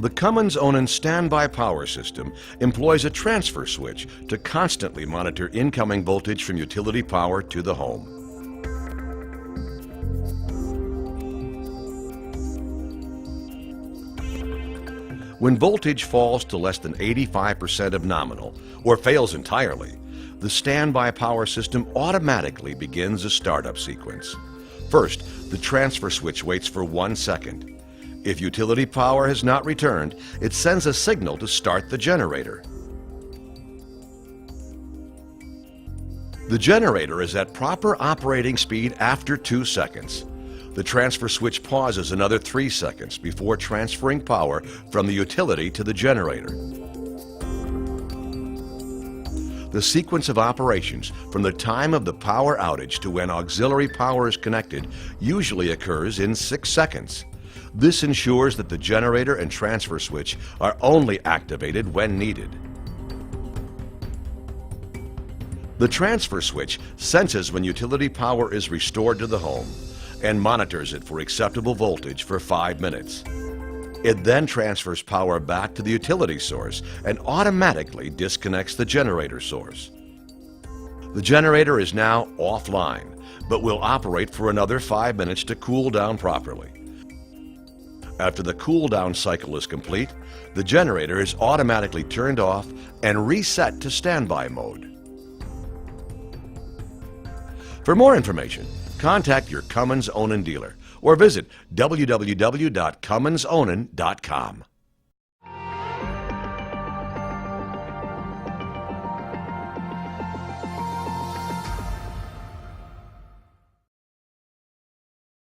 The Cummins-Onan standby power system employs a transfer switch to constantly monitor incoming voltage from utility power to the home. When voltage falls to less than 85% of nominal, or fails entirely, the standby power system automatically begins a startup sequence. First, the transfer switch waits for 1 second. If utility power has not returned, it sends a signal to start the generator. The generator is at proper operating speed after 2 seconds. The transfer switch pauses another 3 seconds before transferring power from the utility to the generator. The sequence of operations from the time of the power outage to when auxiliary power is connected usually occurs in 6 seconds. This ensures that the generator and transfer switch are only activated when needed. The transfer switch senses when utility power is restored to the home and monitors it for acceptable voltage for 5 minutes. It then transfers power back to the utility source and automatically disconnects the generator source. The generator is now offline, but will operate for another 5 minutes to cool down properly. After the cool down cycle is complete, the generator is automatically turned off and reset to standby mode. For more information, contact your Cummins-Onan dealer or visit www.cumminsonan.com.